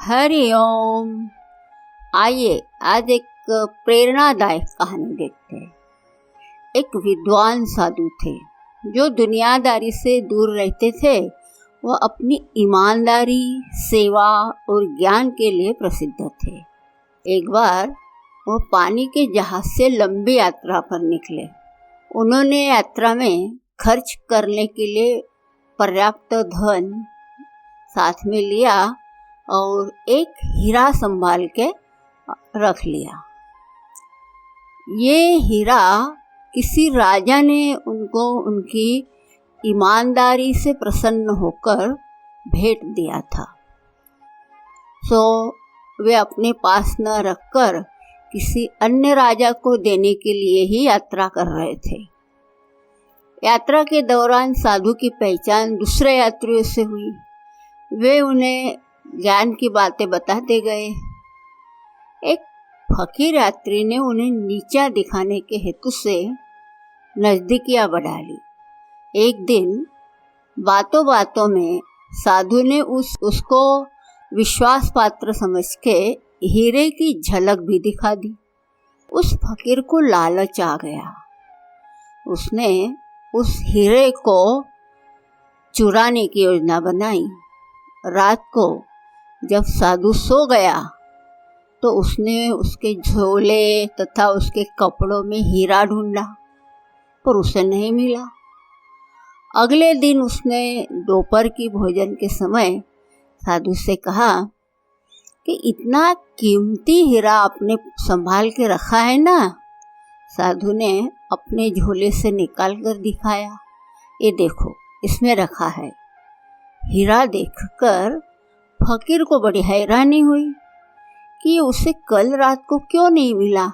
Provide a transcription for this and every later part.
हरि ओम। आइए आज एक प्रेरणादायक कहानी देखते हैं। एक विद्वान साधु थे जो दुनियादारी से दूर रहते थे। वह अपनी ईमानदारी, सेवा और ज्ञान के लिए प्रसिद्ध थे। एक बार वह पानी के जहाज से लंबी यात्रा पर निकले। उन्होंने यात्रा में खर्च करने के लिए पर्याप्त धन साथ में लिया और एक हीरा संभाल के रख लिया। ये हीरा किसी राजा ने उनको उनकी ईमानदारी से प्रसन्न होकर भेंट दिया था। सो वे अपने पास न रखकर किसी अन्य राजा को देने के लिए ही यात्रा कर रहे थे। यात्रा के दौरान साधु की पहचान दूसरे यात्रियों से हुई। वे उन्हें ज्ञान की बातें बताते गए। एक फकीर यात्री ने उन्हें नीचा दिखाने के हेतु से नजदीकियां बढ़ा ली। एक दिन बातों बातों में साधु ने उसको विश्वास पात्र समझ के हीरे की झलक भी दिखा दी। उस फकीर को लालच आ गया। उसने उस हीरे को चुराने की योजना बनाई। रात को जब साधु सो गया तो उसने उसके झोले तथा उसके कपड़ों में हीरा ढूंढा, पर उसे नहीं मिला। अगले दिन उसने दोपहर की भोजन के समय साधु से कहा कि इतना कीमती हीरा आपने संभाल के रखा है ना। साधु ने अपने झोले से निकाल कर दिखाया। ये देखो, इसमें रखा है। हीरा देखकर फकीर को बड़ी हैरानी हुई कि उसे कल रात को क्यों नहीं मिला।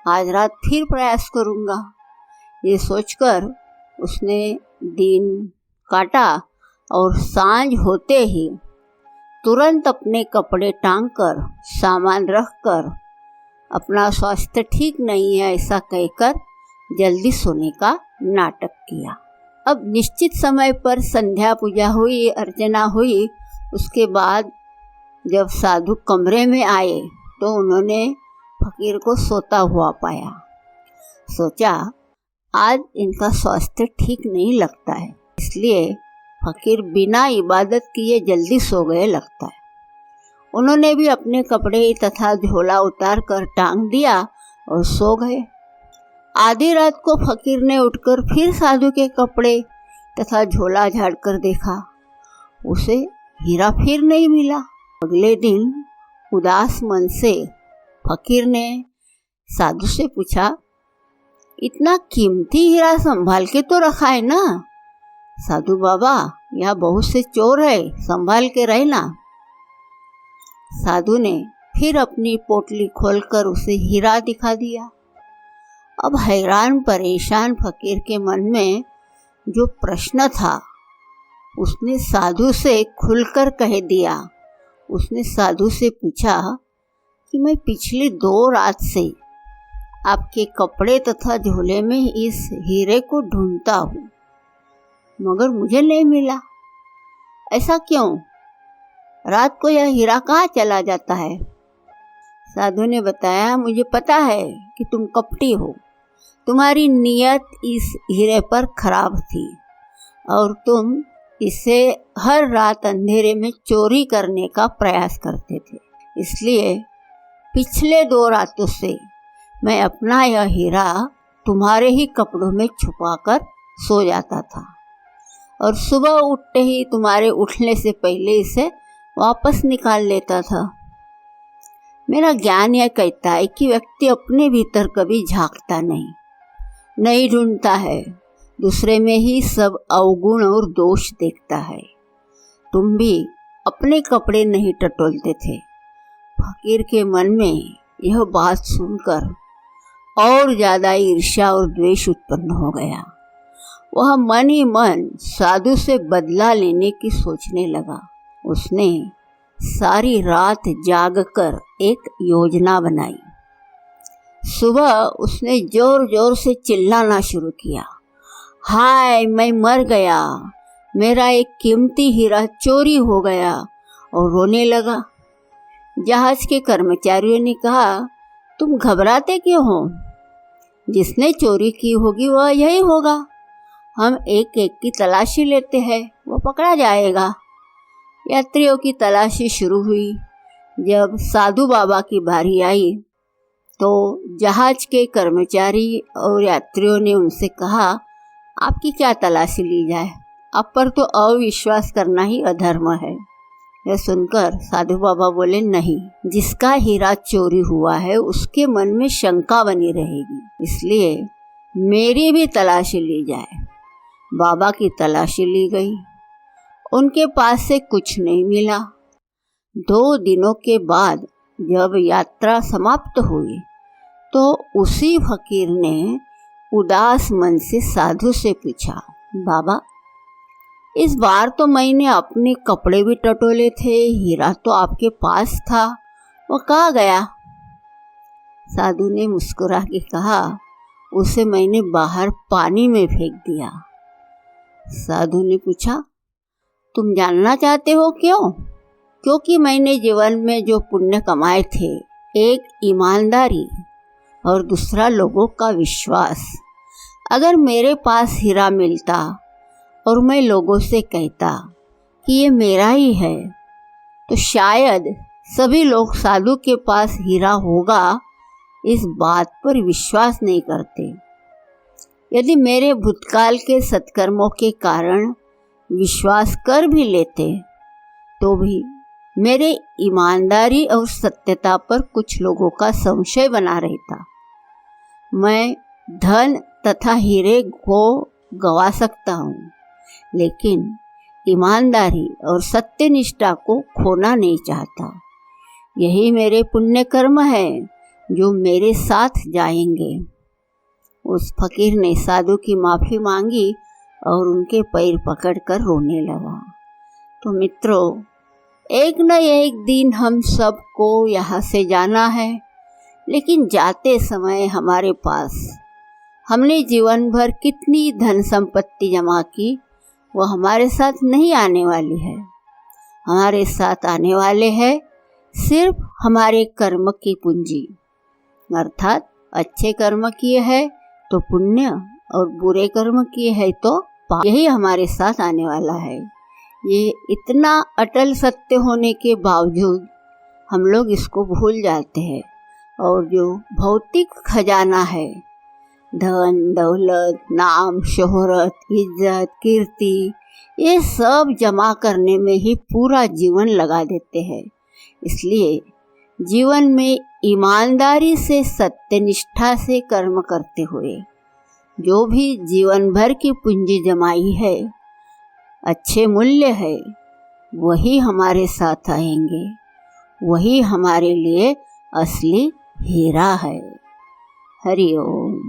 आज रात फिर प्रयास करूँगा, ये सोचकर उसने दिन काटा और सांझ होते ही तुरंत अपने कपड़े टांगकर सामान रखकर अपना स्वास्थ्य ठीक नहीं है ऐसा कहकर जल्दी सोने का नाटक किया। अब निश्चित समय पर संध्या पूजा हुई, अर्चना हुई। उसके बाद जब साधु कमरे में आए तो उन्होंने फकीर को सोता हुआ पाया। सोचा आज इनका स्वास्थ्य ठीक नहीं लगता है, इसलिए फकीर बिना इबादत किए जल्दी सो गए लगता है। उन्होंने भी अपने कपड़े तथा झोला उतार कर टांग दिया और सो गए। आधी रात को फकीर ने उठकर फिर साधु के कपड़े तथा झोला झाड़ कर देखा। उसे हीरा फिर नहीं मिला। अगले दिन उदास मन से फकीर ने साधु से पूछा, इतना कीमती हीरा संभाल के तो रखा है ना। साधु बाबा, यहाँ बहुत से चोर है, संभाल के रहना। साधु ने फिर अपनी पोटली खोलकर उसे हीरा दिखा दिया। अब हैरान परेशान फकीर के मन में जो प्रश्न था उसने साधु से खुलकर कह दिया। उसने साधु से पूछा कि मैं पिछली 2 रात से आपके कपड़े तथा झोले में इस हीरे को ढूंढता हूँ, मगर मुझे नहीं मिला। ऐसा क्यों? रात को यह हीरा कहाँ चला जाता है? साधु ने बताया, मुझे पता है कि तुम कपटी हो। तुम्हारी नीयत इस हीरे पर खराब थी और तुम इसे हर रात अंधेरे में चोरी करने का प्रयास करते थे। इसलिए पिछले 2 रातों से मैं अपना यह हीरा तुम्हारे ही कपड़ों में छुपाकर सो जाता था और सुबह उठते ही तुम्हारे उठने से पहले इसे वापस निकाल लेता था। मेरा ज्ञान यह कहता है कि व्यक्ति अपने भीतर कभी झांकता नहीं ढूंढता है, दूसरे में ही सब अवगुण और दोष देखता है। तुम भी अपने कपड़े नहीं टटोलते थे। फकीर के मन में यह बात सुनकर और ज़्यादा ईर्ष्या और द्वेष उत्पन्न हो गया। वह मन ही मन साधु से बदला लेने की सोचने लगा। उसने सारी रात जागकर एक योजना बनाई। सुबह उसने जोर जोर से चिल्लाना शुरू किया, हाय मैं मर गया, मेरा एक कीमती हीरा चोरी हो गया, और रोने लगा। जहाज के कर्मचारियों ने कहा, तुम घबराते क्यों हो? जिसने चोरी की होगी वह यही होगा। हम एक एक की तलाशी लेते हैं, वो पकड़ा जाएगा। यात्रियों की तलाशी शुरू हुई। जब साधु बाबा की बारी आई तो जहाज के कर्मचारी और यात्रियों ने उनसे कहा, आपकी क्या तलाशी ली जाए? आप पर तो अविश्वास करना ही अधर्म है। यह सुनकर साधु बाबा बोले, नहीं, जिसका हीरा चोरी हुआ है उसके मन में शंका बनी रहेगी, इसलिए मेरी भी तलाशी ली जाए। बाबा की तलाशी ली गई। उनके पास से कुछ नहीं मिला। 2 दिनों के बाद जब यात्रा समाप्त हुई तो उसी फकीर ने उदास मन से साधु से पूछा, बाबा, इस बार तो मैंने अपने कपड़े भी टटोले थे, हीरा तो आपके पास था, वो कहाँ गया? साधु ने मुस्कुरा के कहा, उसे मैंने बाहर पानी में फेंक दिया। साधु ने पूछा, तुम जानना चाहते हो क्यों? क्योंकि मैंने जीवन में जो पुण्य कमाए थे, एक ईमानदारी और दूसरा लोगों का विश्वास। अगर मेरे पास हीरा मिलता और मैं लोगों से कहता कि ये मेरा ही है, तो शायद सभी लोग साधु के पास हीरा होगा इस बात पर विश्वास नहीं करते। यदि मेरे भूतकाल के सत्कर्मों के कारण विश्वास कर भी लेते तो भी मेरे ईमानदारी और सत्यता पर कुछ लोगों का संशय बना रहता। मैं धन तथा हीरे को गवा सकता हूँ, लेकिन ईमानदारी और सत्यनिष्ठा को खोना नहीं चाहता। यही मेरे पुण्य कर्म है जो मेरे साथ जाएंगे। उस फकीर ने साधु की माफ़ी मांगी और उनके पैर पकड़कर रोने लगा। तो मित्रों, एक न एक दिन हम सबको यहाँ से जाना है, लेकिन जाते समय हमारे पास हमने जीवन भर कितनी धन संपत्ति जमा की, वो हमारे साथ नहीं आने वाली है। हमारे साथ आने वाले हैं सिर्फ हमारे कर्म की पूंजी, अर्थात अच्छे कर्म किए हैं तो पुण्य और बुरे कर्म किए हैं तो पाप। यही हमारे साथ आने वाला है। ये इतना अटल सत्य होने के बावजूद हम लोग इसको भूल जाते हैं, और जो भौतिक खजाना है, धन दौलत, नाम शोहरत, इज्जत, कीर्ति, ये सब जमा करने में ही पूरा जीवन लगा देते हैं। इसलिए जीवन में ईमानदारी से, सत्यनिष्ठा से कर्म करते हुए जो भी जीवन भर की पूंजी जमाई है, अच्छे मूल्य है, वही हमारे साथ आएंगे। वही हमारे लिए असली हीरा है। हरि ओम।